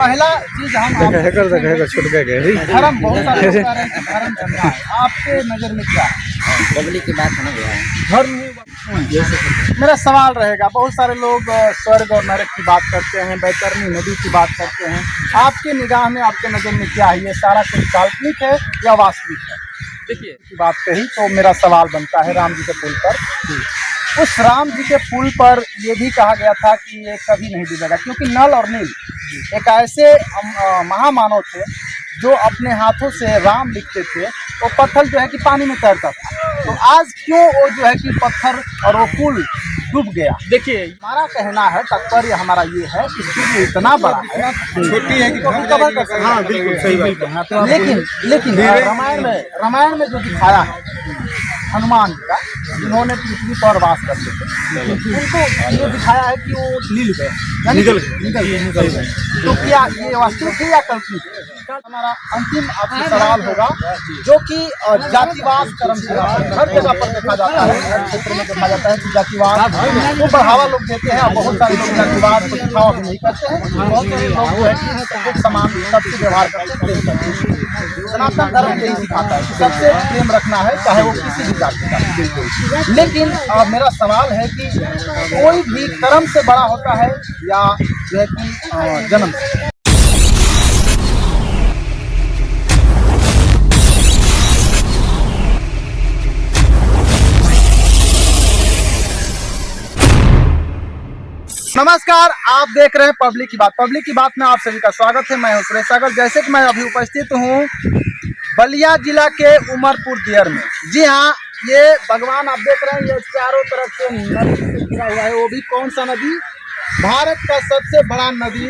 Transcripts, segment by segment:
पहला चीज हम धर्म बहुत सारे लोग कह रहे हैं कि धर्म धंधा है, आपके नजर में क्या है? पब्लिक की बात है ना भैया। धर्म मेरा सवाल रहेगा, बहुत सारे लोग स्वर्ग और नरक की बात करते हैं, बैतरनी नदी की बात करते हैं, आपके निगाह में आपके नजर में क्या है? ये सारा कुछ काल्पनिक है या वास्तविक है? देखिए, की बात कही तो मेरा सवाल बनता है राम जी के पुल पर। उस राम जी के पुल पर ये भी कहा गया था कि ये कभी नहीं डूबेगा, क्योंकि नल और नील एक ऐसे महामानव थे जो अपने हाथों से राम लिखते थे। वो पत्थर जो है कि पानी में तैरता था, तो आज क्यों वो जो है कि पत्थर और वो पुल डूब गया? देखिए, हमारा कहना है, तात्पर्य हमारा ये है कि सूर्य इतना बड़ा है, छोटी है कि तो कवर कर सकते हैं। हाँ, बिल्कुल सही बात है। लेकिन रामायण में जो दिखाया है हनुमान जी का, जिन्होंने पृथ्वी पर वास करते थे, उनको ये दिखाया है कि वो नील गए, निकल गए। तो क्या ये वास्तविक है या कल्पनिक है? हमारा अंतिम आपसे सवाल होगा, जो कि जातिवाद कर्म से हर जगह पर देखा जाता है, हर क्षेत्र में देखा जाता है कि जातिवाद को बढ़ावा लोग देते हैं। बहुत सारे लोग जातिवाद को दिखावा भी नहीं करते हैं, बहुत सारे लोग जो है कि एक समान सबसे व्यवहार करते हैं, प्रेम करते हैं। सनातन धर्म यही सिखाता है कि सबसे प्रेम रखना है, चाहे वो किसी भी जाति का। लेकिन मेरा सवाल है कि कोई भी कर्म से बड़ा होता है या जो है कि जन्म से? नमस्कार, आप देख रहे हैं पब्लिक की बात। पब्लिक की बात में आप सभी का स्वागत है। मैं हूं सुरेश सागर। जैसे कि मैं अभी उपस्थित हूं बलिया जिला के उमरपुर दियर में। जी हाँ, ये भगवान आप देख रहे हैं, ये चारों तरफ से नदी से घिरा हुआ है। वो भी कौन सा नदी? भारत का सबसे बड़ा नदी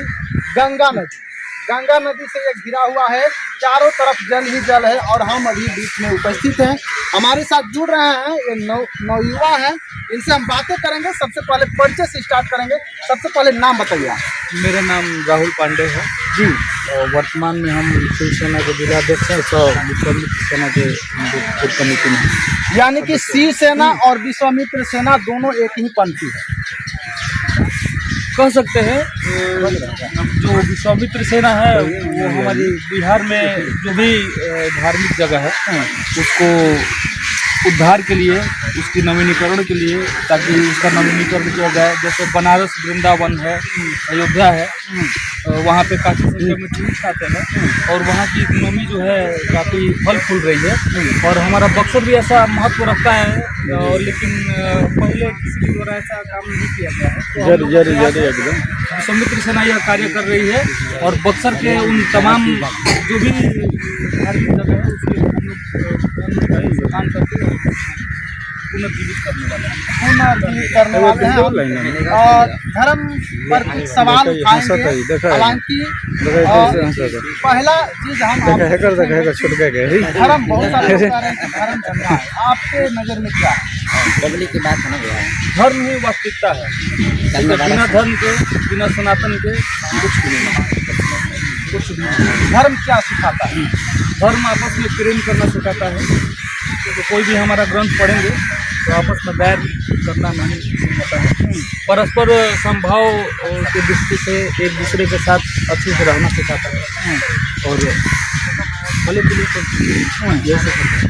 गंगा नदी। गंगा नदी से ये घिरा हुआ है, चारों तरफ जल ही जल है और हम अभी बीच में उपस्थित हैं। हमारे साथ जुड़ रहे हैं ये नवयुवा हैं, इनसे हम बातें करेंगे। सबसे पहले परिचय से स्टार्ट करेंगे। सबसे पहले नाम बताइए आप। मेरा नाम राहुल पांडे है जी। और वर्तमान में हम शिवसेना के जिलाध्यक्ष हैं, विश्वामित्र सेना के बूथ कमेटी में। यानी कि शिवसेना और विश्वामित्र सेना दोनों एक ही पंथी है, कह सकते हैं। जो विश्वामित्र सेना है वो हमारी बिहार में जो भी धार्मिक जगह है उसको उद्धार के लिए, उसकी नवीनीकरण के लिए, ताकि उसका नवीनीकरण किया जाए। जैसे बनारस वृंदावन है, अयोध्या है, वहाँ पे काफ़ी संख्या में टूरिस्ट आते हैं और वहाँ की इकोनॉमी जो है काफ़ी फल फूल रही है। और हमारा बक्सर भी ऐसा महत्व रखता है, और लेकिन पहले किसी भी द्वारा ऐसा काम नहीं किया गया है। एकदम विश्वामित्र सेना यह कार्य कर रही है और बक्सर के उन तमाम जो भी धार्मिक जगह है उसके काम करके पुनर्जीवित करने वाले हैं। और धर्म पर कुछ सवाल उठाएंगे। हालांकि पहला चीज हम धर्म बहुत सारे लोग कह रहे हैं कि धर्म धंधा है, आपके नजर में क्या है? पब्लिक की बात है ना भैया। धर्म ही वास्तविकता है। बिना धर्म के, बिना सनातन के कुछ भी नहीं। धर्म क्या सिखाता है? धर्म आपस में प्रेम करना सिखाता है। तो कोई भी हमारा ग्रंथ पढ़ेंगे तो आपस में बैर करना नहीं सिखाता है, परस्पर संभाव की दृष्टि से एक दूसरे के साथ अच्छे से रहना सिखाता है। और भले के लिए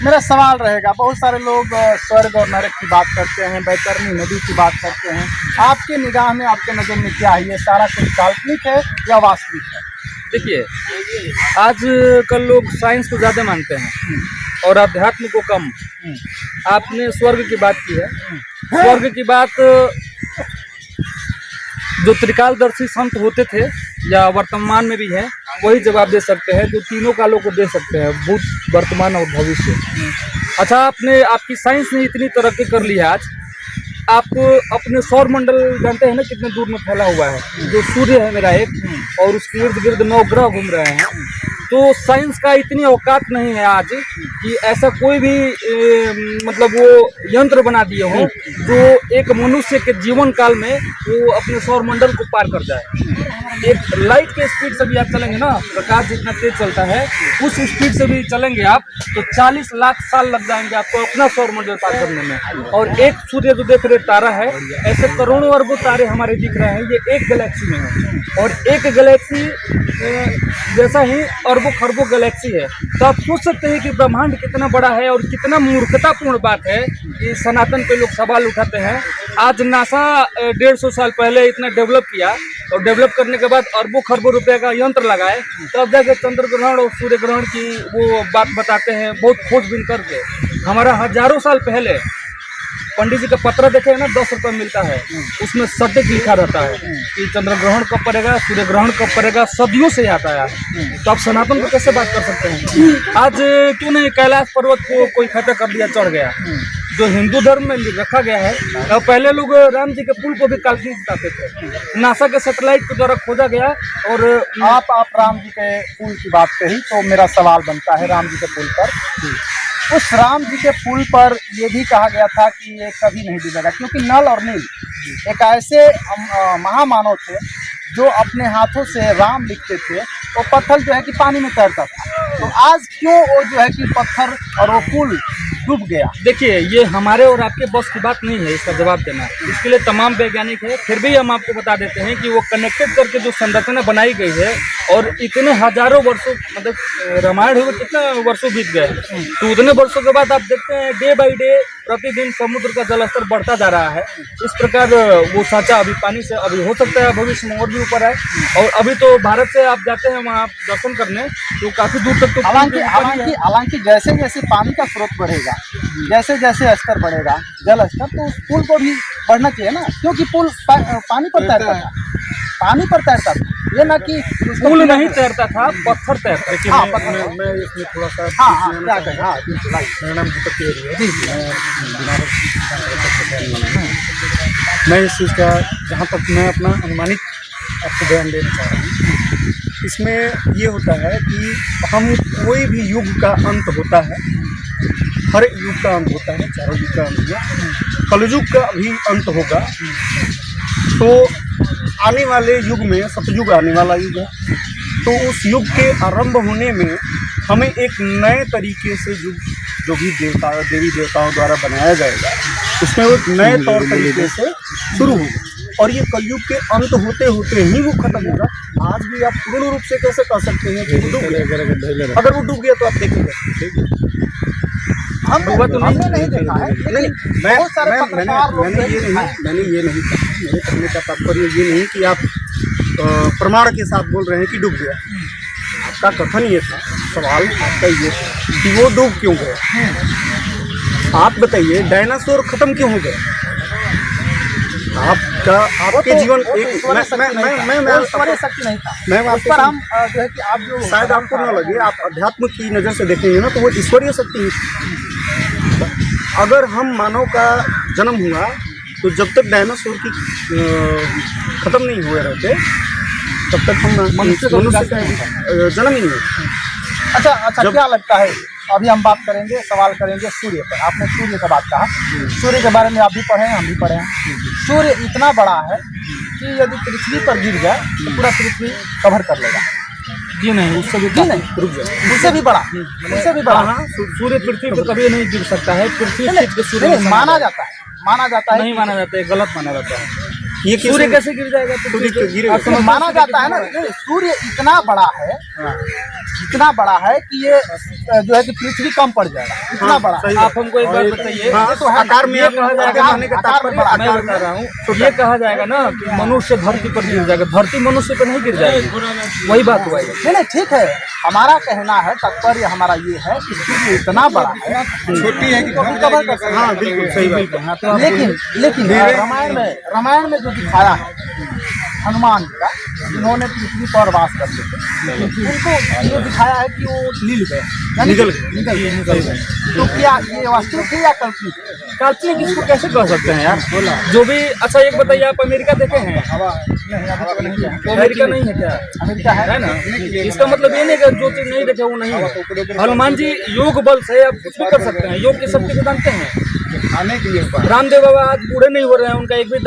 मेरा सवाल रहेगा, बहुत सारे लोग स्वर्ग और नरक की बात करते हैं, बैतरनी नदी की बात करते हैं, आपके निगाह में आपके नज़र में क्या है? ये सारा कुछ काल्पनिक है या वास्तविक है? देखिए, आज कल लोग साइंस को ज़्यादा मानते हैं और अध्यात्म को कम। आपने स्वर्ग की बात की है। स्वर्ग की बात जो त्रिकालदर्शी संत होते थे या वर्तमान में भी है, वही जवाब दे सकते हैं, जो तीनों कालों को दे सकते हैं, भूत, वर्तमान और भविष्य। अच्छा, आपकी साइंस ने इतनी तरक्की कर ली है आज। आप अपने सौर मंडल जानते हैं ना कितने दूर में फैला हुआ है? जो सूर्य है मेरा एक, और उसके इर्द गिर्द 9 ग्रह घूम रहे हैं। तो साइंस का इतनी औकात नहीं है आज कि ऐसा कोई भी मतलब वो यंत्र बना दिए हो जो एक मनुष्य के जीवन काल में वो अपने सौर मंडल को पार कर जाए। एक लाइट के स्पीड से भी आप चलेंगे ना, प्रकाश जितना तेज चलता है उस स्पीड से भी चलेंगे आप तो 40 लाख साल लग जाएंगे आपको अपना सौर मंडल पार करने में। और एक सूर्य जो देख रहे तारा है, ऐसे करोड़ों अरबों तारे हमारे दिख रहे हैं, ये एक गैलेक्सी में है। और एक गैलेक्सी जैसा ही अरबों खरबों गैलेक्सी है। तो आप सोच सकते हैं कि ब्रह्मांड कितना बड़ा है और कितना मूर्खतापूर्ण बात है कि सनातन पे लोग सवाल उठाते हैं। आज नासा 150 साल पहले इतना डेवलप किया और डेवलप करने के बाद अरबों खरबों रुपए का यंत्र लगाए, तब जाके चंद्र ग्रहण और सूर्य ग्रहण की वो बात बताते हैं बहुत खोजबीन करके। हमारा हजारों साल पहले पंडित जी का पत्र देखे ना 10 रुपये मिलता है, उसमें सटीक लिखा रहता है कि चंद्र ग्रहण कब पड़ेगा, सूर्य ग्रहण कब पड़ेगा, सदियों से आता है। तो आप सनातन को कैसे बात कर सकते हैं? आज क्यों नहीं कैलाश पर्वत को कोई फतेह कर दिया, चढ़ गया, जो हिंदू धर्म में रखा गया है। और पहले लोग राम जी के पुल को भी काल्पनिक बताते थे, नासा के सैटेलाइट के द्वारा खोजा गया। और आप राम जी के पुल की बात कही तो मेरा सवाल बनता है, राम जी के पुल पर, उस राम जी के पुल पर ये भी कहा गया था कि ये कभी नहीं डूबेगा, क्योंकि नल और नील एक ऐसे महामानव थे जो अपने हाथों से राम लिखते थे। वो पत्थर जो है कि पानी में तैरता था, तो आज क्यों वो जो है कि पत्थर और वो पुल डूब गया? देखिए, ये हमारे और आपके बस की बात नहीं है इसका जवाब देना, इसके लिए तमाम वैज्ञानिक है। फिर भी हम आपको बता देते हैं कि वो कनेक्टेड करके जो संरचना बनाई गई है, और इतने हजारों वर्षों, मतलब रामायण हुए कितने वर्षों बीत गए, तो उतने वर्षों के बाद आप देखते हैं डे बाई डे प्रतिदिन समुद्र का जलस्तर बढ़ता जा रहा है। इस प्रकार वो साँचा अभी पानी से अभी हो सकता है भविष्य में और भी ऊपर है। और अभी तो भारत से आप जाते हैं वहाँ दर्शन करने तो काफी दूर तक तो हालांकि जैसे जैसे पानी का स्रोत बढ़ेगा, जैसे जैसे स्तर बढ़ेगा जल स्तर, तो उस पुल को भी बढ़ना चाहिए ना, क्योंकि पुल पानी पर तैरता था, पानी पर तैरता था, ये ना कि पुल नहीं तैरता था, पत्थर तैरता था। हाँ, मैं इसमें थोड़ा सा मेरा नाम दीपक तिवारी है। मैं इस चीज़ का जहाँ तक मैं अपना अनुमानित आपको बयान देना चाह रहा हूँ, इसमें ये होता है कि हम कोई भी युग का अंत होता है, हर युग का अंत होता है, चारों युग का अंत हुआ, कलयुग का भी अंत होगा। तो आने वाले युग में सतयुग आने वाला युग है, तो उस युग के आरंभ होने में हमें एक नए तरीके से युग जो भी देवी देवताओं द्वारा बनाया जाएगा, उसमें वो एक नए तौर तरीके से शुरू होगा। और ये कलयुग के अंत होते होते ही वो खत्म होगा। आज भी आप पूर्ण रूप से कैसे कह सकते हैं कि वो डूब गया? अगर वो डूब गया तो आप देखेंगे, हम तो नहीं देखा है। नहीं, मैंने ये नहीं कहा। मेरे कहने का तात्पर्य ये नहीं कि आप प्रमाण के साथ बोल रहे हैं कि डूब गया। आपका कथन ये था, सवाल आपका ये था कि वो डूब क्यों गया। आप बताइए, डायनासोर खत्म क्यों हो गए? आपके जीवन एक मैं शक्ति नहीं था, मैं उस पर हम जो है कि आप जो शायद आपको न लगे, आप अध्यात्म की नज़र से देखेंगे ना तो वो ईश्वरीय शक्ति है। अगर हम मानव का जन्म हुआ तो जब तक डायनासोर की खत्म नहीं हुए रहते तब तक हम मनुष्य का जन्म ही नहीं है। अच्छा, क्या लगता है? अभी हम बात करेंगे, सवाल करेंगे सूर्य पर। आपने सूर्य का बात कहा, सूर्य के बारे में आप भी पढ़े हैं, हम भी पढ़े हैं। सूर्य इतना बड़ा है कि यदि पृथ्वी पर गिर जाए तो पूरा पृथ्वी कवर कर लेगा। जी नहीं, उससे भी नहीं, रुक जाए, उससे भी बड़ा, उससे भी बड़ा। सूर्य पृथ्वी पर कभी नहीं गिर सकता है। पृथ्वी सूर्य माना जाता है, नहीं माना जाता है, गलत माना जाता है। ये सूर्य कैसे गिर जाएगा? तो माना जाता है ना, सूर्य इतना बड़ा है, इतना बड़ा है कि ये जो है कि पृथ्वी कम पड़ जाएगा, इतना बड़ा। आप हमको एक बात बताइए, तो आकार में ये कहा जाएगा, मैं बता रहा हूँ, तो ये कहा जाएगा ना कि मनुष्य धरती पर गिर जाएगा, धरती मनुष्य पर नहीं गिर जाएगी, वही बात हुआ। नहीं, ठीक है, हमारा कहना है, तात्पर्य हमारा ये है कि सूर्य इतना बड़ा है, छोटी है कि कवर कर सकता है। हाँ, बिल्कुल सही बात है। लेकिन रामायण में जो दिखाया है हनुमान जी का, जिन्होंने पृथ्वी पर वास करते थे, उनको ये दिखाया है कि वो लील गए, यानी निगल निकल गए। तो क्या ये वास्तविक है या कल्पनिक है? काल्पनिक इसको कैसे कह सकते हैं यार? जो भी अच्छा, एक बताइए, आप अमेरिका देखे हैं? नहीं, अभी तक नहीं है। तो अमेरिका नहीं है क्या? अमेरिका है है ना? इसका मतलब ये नहीं कि जो चीज नहीं देखे वो नहीं है। हनुमान जी योग बल से आप कुछ भी कर सकते हैं, योग की शक्ति को जानते हैं। रामदेव बाबा आज बूढ़े नहीं हो रहे हैं, उनका एक भी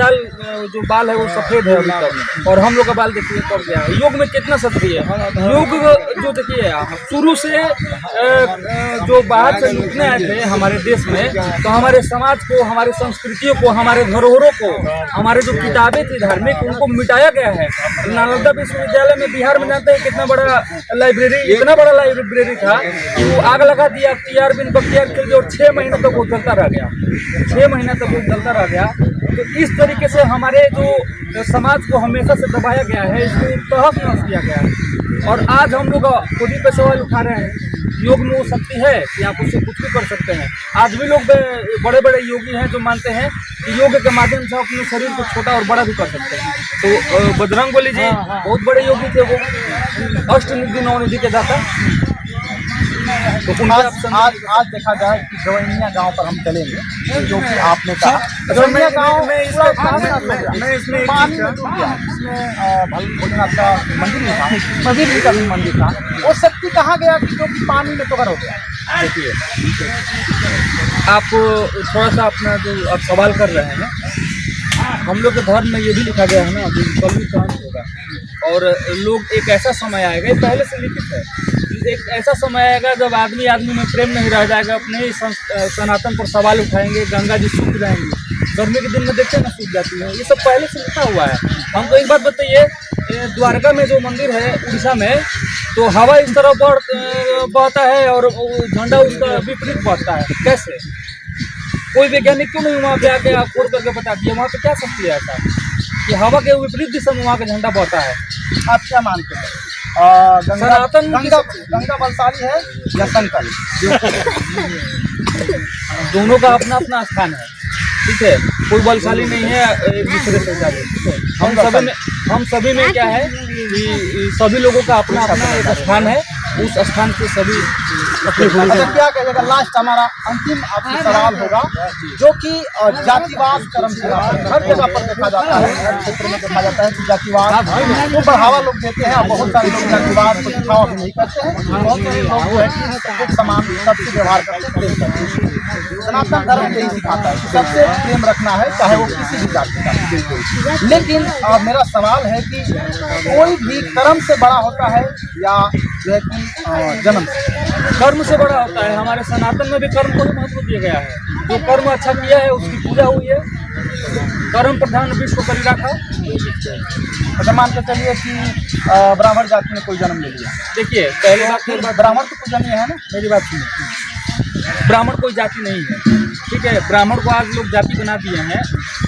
जो बाल है वो सफेद है अभी तक, और हम लोग का बाल देखिए पड़ गया है। योग में कितना शक्ति है। योग जो देखिए शुरू से जो बाहर से लूटने आए थे हमारे देश में, तो हमारे समाज को, हमारे संस्कृतियों को, हमारे धरोहरों को, हमारे जो किताबें थी धार्मिक, उनको मिटाया गया है। नालंदा विश्वविद्यालय में बिहार में जानते हैं कितना बड़ा लाइब्रेरी, इतना बड़ा लाइब्रेरी था कि वो आग लगा दिया TR बिन बख्तियार खिलजी, और 6 महीने तक वो जलता रह गया। 6 महीना तक वो जलता रह गया। तो इस तरीके से हमारे जो समाज को हमेशा से दबाया गया है, इसको तहस नहस किया गया है। और आज हम लोग खुद ही पे सवाल उठा रहे हैं, योग में वो शक्ति है कि आप उससे कुछ भी कर सकते हैं। आज भी लोग बड़े बड़े योगी हैं जो मानते हैं कि योग के माध्यम से अपने शरीर को छोटा और बड़ा भी कर सकते हैं। तो बजरंगबली जी बहुत बड़े योगी थे, वो अष्टनिधि नवनिधि के दाता। तो आज देखा जाए कि गवैनिया गांव पर हम चलेंगे, जो कि आपने कहा गवैनिया गांव मैं इसमें एक पानी में डूब गया, जिसमें भोलेनाथ का मंदिर भी था, महावीर जी का भी मंदिर था। वो शक्ति कहाँ गया कि जो कि पानी में कवर हो गया? देखिए, आप थोड़ा सा अपना जो आप सवाल कर रहे हैं, हम लोग के धर्म में ये भी लिखा गया है ना कि कलयुग का अंत होगा, और लोग एक ऐसा समय आएगा, ये पहले से लिखित है, एक ऐसा समय आएगा जब आदमी आदमी में प्रेम नहीं रह जाएगा, अपने ही सनातन पर सवाल उठाएंगे, गंगा जी सूख जाएंगी, गर्मी के दिन में देखते हैं ना सूख जाती है। ये सब पहले से लिखा हुआ है। हमको एक बात बताइए, द्वारका में जो मंदिर है उड़ीसा में, तो हवा इस तरह बहता है और झंडा उसका विपरीत बहता है, कैसे? कोई वैज्ञानिक क्यों नहीं वहाँ पे आके आप खोज करके बता दिया वहाँ पे क्या शक्ति है ऐसा कि हवा के विपरीत दिशा में वहाँ का झंडा बहता है? आप क्या मानते हैं? गंगा बलशाली है या शंकर? दोनों का अपना अपना स्थान है, ठीक है। कोई बलशाली नहीं है एक दूसरे से ज्यादा, ठीक है। हम सभी में क्या है कि सभी लोगों का अपना अपना एक स्थान है, उस स्थान से सभी अच्छा क्या कहिएगा? लास्ट हमारा अंतिम आपसे सवाल होगा, जो कि जातिवाद कर्म से हर जगह पर देखा जाता है, हर क्षेत्र में देखा जाता है कि जातिवाद को बढ़ावा लोग देते हैं, और बहुत सारे लोग जातिवाद को दिखावा भी नहीं करते हैं। बहुत सारे लोग जो है कि समान सबसे व्यवहार करते हैं, प्रेम करते हैं। सनातन धर्म यही सिखाता है कि सबसे प्रेम रखना है, चाहे वो किसी भी जाति का। लेकिन मेरा सवाल है कि कोई भी कर्म से बड़ा होता है या जो है कि जन्म कर्म से बड़ा होता है? हमारे सनातन में भी कर्म को ही महत्व दिया गया है। जो कर्म अच्छा किया है उसकी पूजा हुई है, कर्म प्रधान विश्व करी रखा। अच्छा मान के चलिए कि ब्राह्मण जाति में कोई जन्म ले लिया, देखिए पहले बात, ब्राह्मण तो पूजनीय है ना, मेरी बात सुनिए। ब्राह्मण कोई जाति नहीं है, ठीक है। ब्राह्मण को आज लोग जाति बना दिए हैं।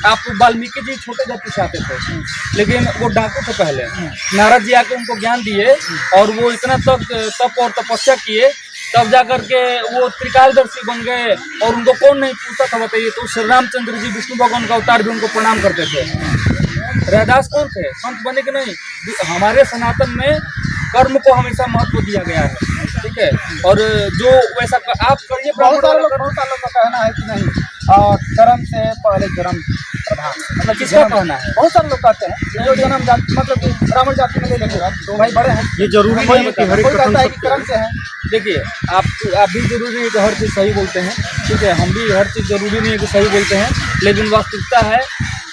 आप वाल्मीकि जी छोटे जाति से आते थे, लेकिन वो डाकू थे पहले। नारद जी आके उनको ज्ञान दिए और वो इतना तप और तपस्या किए, तब जाकर के वो त्रिकालदर्शी बन गए। और उनको कौन नहीं पूछता था बताइए? तो श्री रामचंद्र जी विष्णु भगवान का अवतार भी उनको प्रणाम करते थे। रैदास कौन थे? संत बने कि नहीं? हमारे सनातन में कर्म को हमेशा महत्व दिया गया है, ठीक है। और जो वैसा आप करिए, बहुत सारे लोग का कहना है कि नहीं कर्म से पहले जन्म प्रधान, मतलब किसका कहना है? बहुत सारे लोग कहते हैं जो जन्म जाति मतलब कि ब्राह्मण जाति में ले लेंगे, दो भाई बड़े हैं, ये जरूरी नहीं है कि हर एक कहता है कि कर्म से है। देखिए आप भी जरूरी नहीं है कि हर चीज़ सही बोलते हैं, ठीक है। हम भी हर चीज़ जरूरी नहीं है कि सही बोलते हैं, लेकिन वास्तविकता है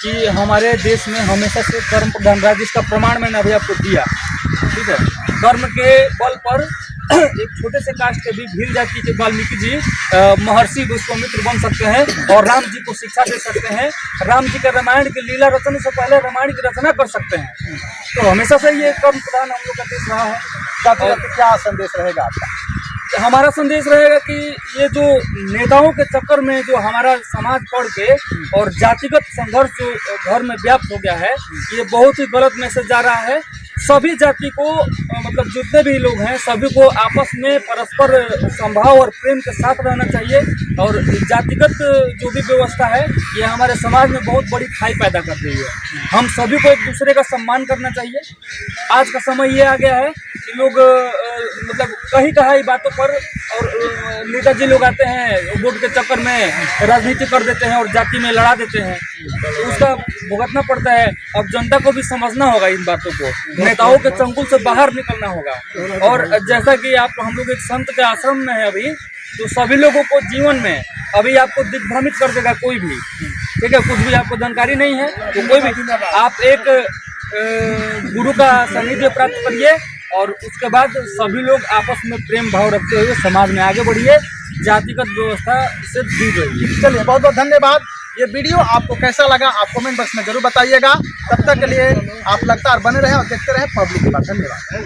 कि हमारे देश में हमेशा से कर्म प्रधान रहा, जिसका प्रमाण मैंने अभी आपको दिया, ठीक है। कर्म के बल पर एक छोटे से कास्ट के भी भील जाति के वाल्मीकि जी महर्षि विश्वामित्र बन सकते हैं और राम जी को शिक्षा दे सकते हैं। राम जी के रामायण की लीला रचने से पहले रामायण की रचना कर सकते हैं। तो हमेशा से ये कर्म प्रधान हम लोग का देश रहा है। जाति का क्या संदेश रहेगा आपका? हमारा संदेश रहेगा कि ये जो नेताओं के चक्कर में जो हमारा समाज पड़ के और जातिगत संघर्ष जो घर में व्याप्त हो गया है, ये बहुत ही गलत मैसेज जा रहा है। सभी जाति को मतलब जितने भी लोग हैं सभी को आपस में परस्पर संभाव और प्रेम के साथ रहना चाहिए। और जातिगत जो भी व्यवस्था है ये हमारे समाज में बहुत बड़ी खाई पैदा कर रही है। हम सभी को एक दूसरे का सम्मान करना चाहिए। आज का समय ये आ गया है कि लोग मतलब कहीं कहीं बातों पर और नेताजी लोग आते हैं वोट के चक्कर में राजनीति कर देते हैं और जाति में लड़ा देते हैं, तो उसका भुगतना पड़ता है। अब जनता को भी समझना होगा इन बातों को, नेताओं के चंगुल से बाहर निकलना होगा। और जैसा कि आप हम लोग एक संत के आश्रम में है अभी, तो सभी लोगों को जीवन में अभी आपको दिग्भ्रमित कर देगा कोई भी, ठीक है, कुछ भी आपको जानकारी नहीं है तो कोई भी आप एक गुरु का सानिध्य प्राप्त करिए और उसके बाद सभी लोग आपस में प्रेम भाव रखते हुए समाज में आगे बढ़िए, जातिगत व्यवस्था से दूर रहिए। चलिए बहुत बहुत धन्यवाद। ये वीडियो आपको कैसा लगा आप कमेंट बॉक्स में जरूर बताइएगा। तब तक के लिए आप लगातार बने रहें और देखते रहें पब्लिक की बात। धन्यवाद।